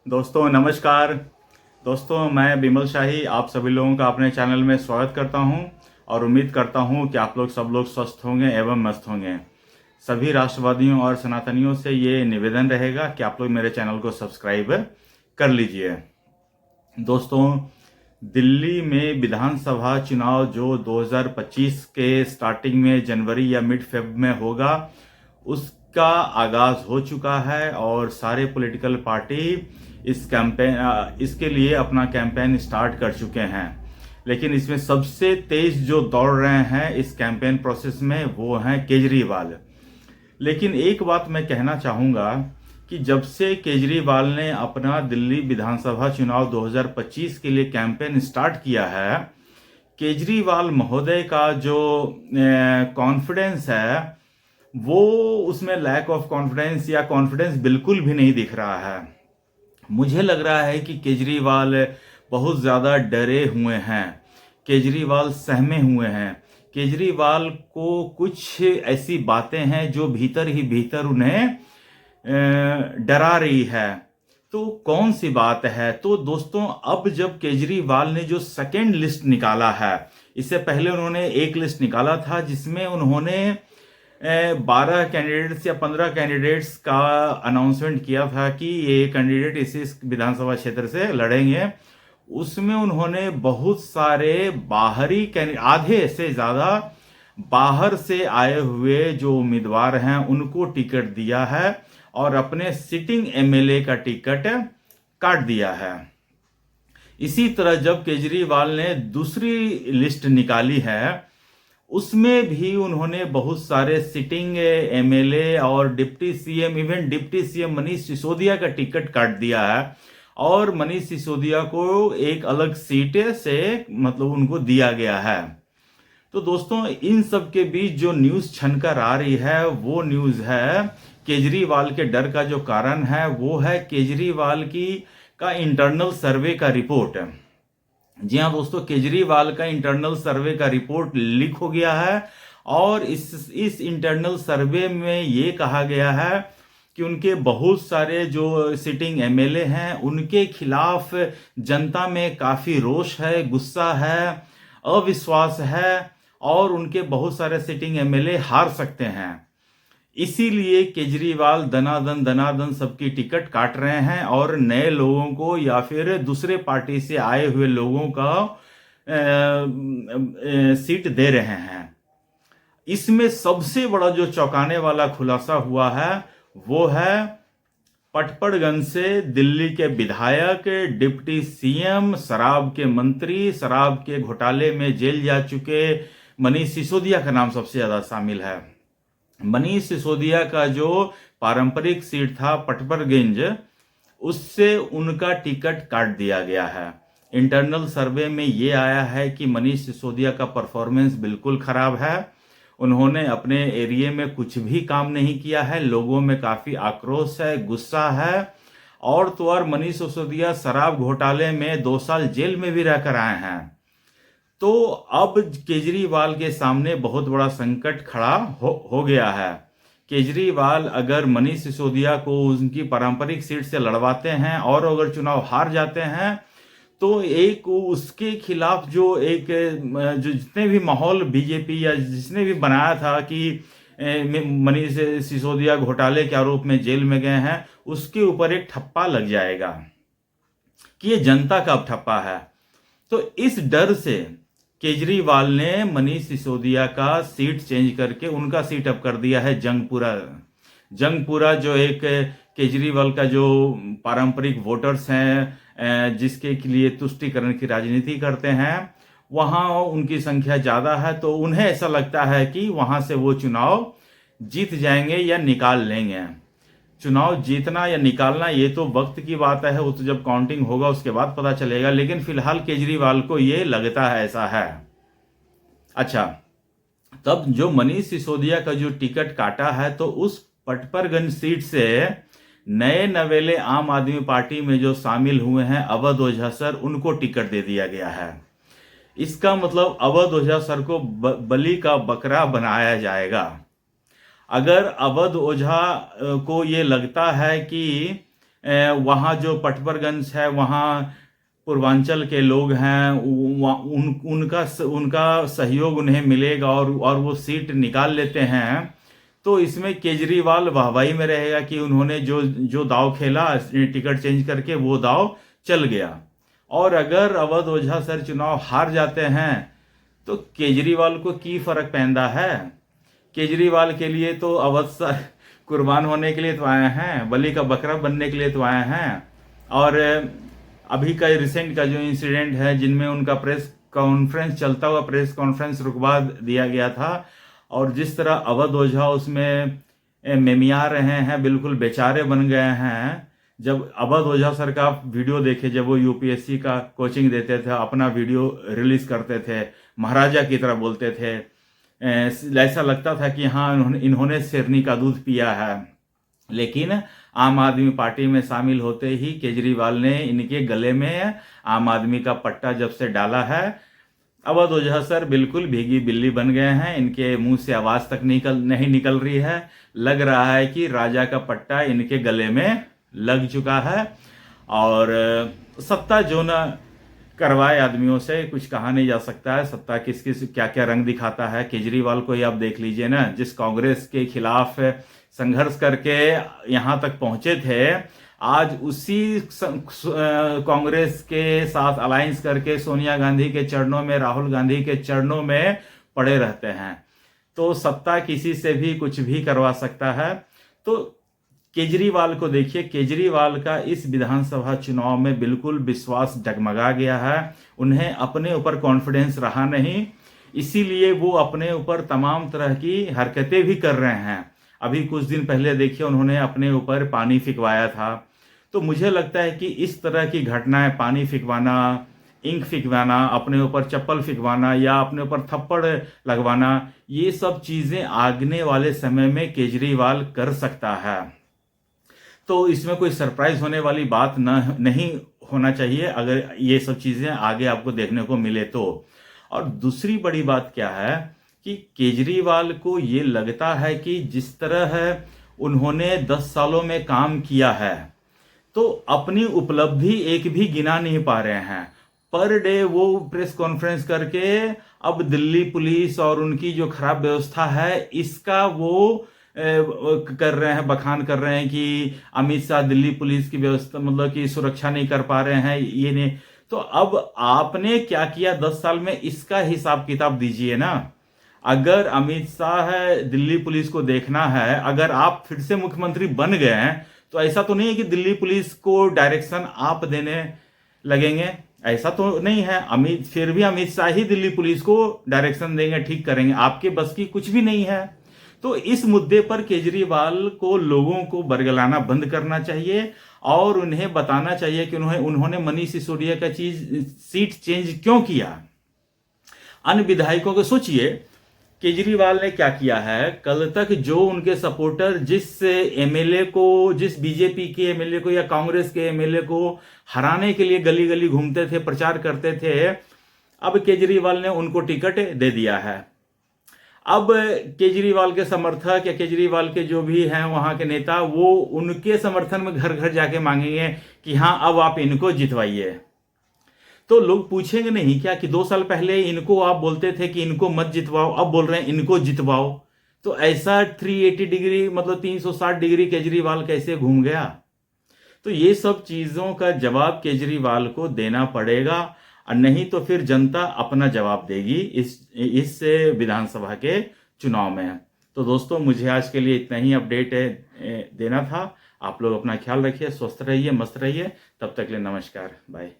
दोस्तों नमस्कार। दोस्तों मैं बिमल शाही आप सभी लोगों का अपने चैनल में स्वागत करता हूं और उम्मीद करता हूं कि आप लोग सब लोग स्वस्थ होंगे एवं मस्त होंगे। सभी राष्ट्रवादियों और सनातनियों से ये निवेदन रहेगा कि आप लोग मेरे चैनल को सब्सक्राइब कर लीजिए। दोस्तों, दिल्ली में विधानसभा चुनाव जो 2025 के स्टार्टिंग में जनवरी या मिड फेब में होगा, उसका आगाज हो चुका है और सारे पॉलिटिकल पार्टी इसके लिए अपना कैंपेन स्टार्ट कर चुके हैं। लेकिन इसमें सबसे तेज जो दौड़ रहे हैं इस कैंपेन प्रोसेस में वो हैं केजरीवाल। लेकिन एक बात मैं कहना चाहूँगा कि जब से केजरीवाल ने अपना दिल्ली विधानसभा चुनाव 2025 के लिए कैंपेन स्टार्ट किया है, केजरीवाल महोदय का जो कॉन्फिडेंस है वो उसमें लैक ऑफ कॉन्फिडेंस या कॉन्फिडेंस बिल्कुल भी नहीं दिख रहा है। मुझे लग रहा है कि केजरीवाल बहुत ज़्यादा डरे हुए हैं, केजरीवाल सहमे हुए हैं। केजरीवाल को कुछ ऐसी बातें हैं जो भीतर ही भीतर उन्हें डरा रही है। तो कौन सी बात है? तो दोस्तों, अब जब केजरीवाल ने जो सेकेंड लिस्ट निकाला है, इससे पहले उन्होंने एक लिस्ट निकाला था जिसमें उन्होंने 12 कैंडिडेट्स या 15 कैंडिडेट्स का अनाउंसमेंट किया था कि ये कैंडिडेट इस विधानसभा क्षेत्र से लड़ेंगे। उसमें उन्होंने बहुत सारे बाहरी आधे से ज़्यादा बाहर से आए हुए जो उम्मीदवार हैं उनको टिकट दिया है और अपने सिटिंग एमएलए का टिकट काट दिया है। इसी तरह जब केजरीवाल ने दूसरी लिस्ट निकाली है, उसमें भी उन्होंने बहुत सारे सिटिंग एमएलए और deputy CM, even deputy CM Manish Sisodia का टिकट काट दिया है और मनीष सिसोदिया को एक अलग सीट से मतलब उनको दिया गया है। तो दोस्तों, इन सब के बीच जो न्यूज़ छनकर आ रही है वो न्यूज़ है केजरीवाल के डर का जो कारण है वो है केजरीवाल का इंटरनल सर्वे का रिपोर्ट। जी हाँ दोस्तों, केजरीवाल का इंटरनल सर्वे का रिपोर्ट लीक हो गया है और इस इंटरनल सर्वे में ये कहा गया है कि उनके बहुत सारे जो सिटिंग एमएलए हैं उनके खिलाफ जनता में काफ़ी रोष है, गुस्सा है, अविश्वास है और उनके बहुत सारे सिटिंग एमएलए हार सकते हैं। इसीलिए केजरीवाल दनादन सबकी टिकट काट रहे हैं और नए लोगों को या फिर दूसरे पार्टी से आए हुए लोगों का सीट दे रहे हैं। इसमें सबसे बड़ा जो चौंकाने वाला खुलासा हुआ है वो है पटपड़गंज से दिल्ली के विधायक, डिप्टी सीएम, शराब के मंत्री, शराब के घोटाले में जेल जा चुके मनीष सिसोदिया का नाम सबसे ज्यादा शामिल है। मनीष सिसोदिया का जो पारंपरिक सीट था पटपड़गंज, उससे उनका टिकट काट दिया गया है। इंटरनल सर्वे में ये आया है कि मनीष सिसोदिया का परफॉर्मेंस बिल्कुल खराब है, उन्होंने अपने एरिया में कुछ भी काम नहीं किया है, लोगों में काफ़ी आक्रोश है, गुस्सा है और तो और मनीष सिसोदिया शराब घोटाले में 2 साल जेल में भी रहकर आए हैं। तो अब केजरीवाल के सामने बहुत बड़ा संकट खड़ा हो गया है। केजरीवाल अगर मनीष सिसोदिया को उनकी पारंपरिक सीट से लड़वाते हैं और अगर चुनाव हार जाते हैं तो एक उसके खिलाफ जो जितने भी माहौल बीजेपी या जिसने भी बनाया था कि मनीष सिसोदिया घोटाले के आरोप में जेल में गए हैं, उसके ऊपर एक ठप्पा लग जाएगा कि ये जनता का अब ठप्पा है। तो इस डर से केजरीवाल ने मनीष सिसोदिया का सीट चेंज करके उनका सीट अब कर दिया है जंगपुरा जो एक केजरीवाल का जो पारंपरिक वोटर्स हैं जिसके लिए तुष्टीकरण की राजनीति करते हैं, वहाँ उनकी संख्या ज़्यादा है। तो उन्हें ऐसा लगता है कि वहाँ से वो चुनाव जीत जाएंगे या निकाल लेंगे। चुनाव जीतना या निकालना ये तो वक्त की बात है, वो तो जब काउंटिंग होगा उसके बाद पता चलेगा, लेकिन फिलहाल केजरीवाल को ये लगता है ऐसा है। अच्छा, तब जो मनीष सिसोदिया का जो टिकट काटा है तो उस पटपड़गंज सीट से नए नवेले आम आदमी पार्टी में जो शामिल हुए हैं अवध ओझा सर, उनको टिकट दे दिया गया है। इसका मतलब अवध ओझा सर को बलि का बकरा बनाया जाएगा। अगर अवध ओझा को ये लगता है कि वहाँ जो पटपरगंज है, वहाँ पूर्वांचल के लोग हैं, उनका सहयोग उन्हें मिलेगा और वो सीट निकाल लेते हैं, तो इसमें केजरीवाल वाहवाही में रहेगा कि उन्होंने जो दाव खेला टिकट चेंज करके, वो दाव चल गया। और अगर अवध ओझा सर चुनाव हार जाते हैं तो केजरीवाल को की फर्क पैंदा है। केजरीवाल के लिए तो अवध सर कुर्बान होने के लिए तो आए हैं, बलि का बकरा बनने के लिए तो आए हैं। और अभी का रिसेंट का जो इंसिडेंट है, जिनमें उनका प्रेस कॉन्फ्रेंस, चलता हुआ प्रेस कॉन्फ्रेंस रुकवा दिया गया था, और जिस तरह अवध ओझा उसमें मेमिया रहे हैं, बिल्कुल बेचारे बन गए हैं। जब अवध ओझा सर का वीडियो देखे, जब वो यूपीएससी का कोचिंग देते थे, अपना वीडियो रिलीज करते थे, महाराजा की तरह बोलते थे, ऐसा लगता था कि हाँ इन्होंने शेरनी का दूध पिया है। लेकिन आम आदमी पार्टी में शामिल होते ही केजरीवाल ने इनके गले में आम आदमी का पट्टा जब से डाला है, अवध ओझा सर बिल्कुल भीगी बिल्ली बन गए हैं। इनके मुंह से आवाज तक नहीं निकल रही है। लग रहा है कि राजा का पट्टा इनके गले में लग चुका है। और सत्ता जो न करवाए आदमियों से, कुछ कहा नहीं जा सकता है। सत्ता किस किस क्या क्या रंग दिखाता है। केजरीवाल को ही आप देख लीजिए ना, जिस कांग्रेस के खिलाफ संघर्ष करके यहाँ तक पहुंचे थे, आज उसी कांग्रेस के साथ अलायंस करके सोनिया गांधी के चरणों में, राहुल गांधी के चरणों में पड़े रहते हैं। तो सत्ता किसी से भी कुछ भी करवा सकता है। तो केजरीवाल को देखिए, केजरीवाल का इस विधानसभा चुनाव में बिल्कुल विश्वास डगमगा गया है। उन्हें अपने ऊपर कॉन्फिडेंस रहा नहीं, इसीलिए वो अपने ऊपर तमाम तरह की हरकतें भी कर रहे हैं। अभी कुछ दिन पहले देखिए, उन्होंने अपने ऊपर पानी फिकवाया था। तो मुझे लगता है कि इस तरह की घटनाएं, पानी फिकवाना, इंक फिकवाना, अपने ऊपर चप्पल फिकवाना या अपने ऊपर थप्पड़ लगवाना, ये सब चीजें आगने वाले समय में केजरीवाल कर सकता है। तो इसमें कोई सरप्राइज होने वाली बात नहीं होना चाहिए अगर ये सब चीजें आगे आपको देखने को मिले तो। और दूसरी बड़ी बात क्या है कि केजरीवाल को ये लगता है कि जिस तरह उन्होंने 10 सालों में काम किया है, तो अपनी उपलब्धि एक भी गिना नहीं पा रहे हैं। पर डे वो प्रेस कॉन्फ्रेंस करके अब दिल्ली पुलिस और उनकी जो खराब व्यवस्था है, इसका वो कर रहे हैं, बखान कर रहे हैं कि अमित शाह दिल्ली पुलिस की व्यवस्था, मतलब कि सुरक्षा नहीं कर पा रहे हैं, ये नहीं। तो अब आपने क्या किया 10 साल में, इसका हिसाब किताब दीजिए ना। अगर अमित शाह दिल्ली पुलिस को देखना है, अगर आप फिर से मुख्यमंत्री बन गए हैं, तो ऐसा तो नहीं है कि दिल्ली पुलिस को डायरेक्शन आप देने लगेंगे, ऐसा तो नहीं है। फिर भी अमित शाह ही दिल्ली पुलिस को डायरेक्शन देंगे, ठीक करेंगे। आपके बस की कुछ भी नहीं है। तो इस मुद्दे पर केजरीवाल को लोगों को बरगलाना बंद करना चाहिए और उन्हें बताना चाहिए कि उन्होंने मनीष सिसोदिया का सीट चेंज क्यों किया। अन्य विधायकों को सोचिए, केजरीवाल ने क्या किया है। कल तक जो उनके सपोर्टर जिस एमएलए को, जिस बीजेपी के एमएलए को या कांग्रेस के एमएलए को हराने के लिए गली गली घूमते थे, प्रचार करते थे, अब केजरीवाल ने उनको टिकट दे दिया है। अब केजरीवाल के समर्थक या केजरीवाल के जो भी हैं वहां के नेता, वो उनके समर्थन में घर घर जाके मांगेंगे कि हाँ अब आप इनको जितवाइए। तो लोग पूछेंगे नहीं क्या कि 2 साल पहले इनको आप बोलते थे कि इनको मत जितवाओ, अब बोल रहे हैं इनको जितवाओ। तो ऐसा 380 डिग्री, मतलब 360 डिग्री केजरीवाल कैसे घूम गया। तो ये सब चीजों का जवाब केजरीवाल को देना पड़ेगा, और नहीं तो फिर जनता अपना जवाब देगी इस विधानसभा के चुनाव में। तो दोस्तों, मुझे आज के लिए इतना ही अपडेट देना था। आप लोग अपना ख्याल रखिए, स्वस्थ रहिए, मस्त रहिए। तब तक के लिए नमस्कार, बाय।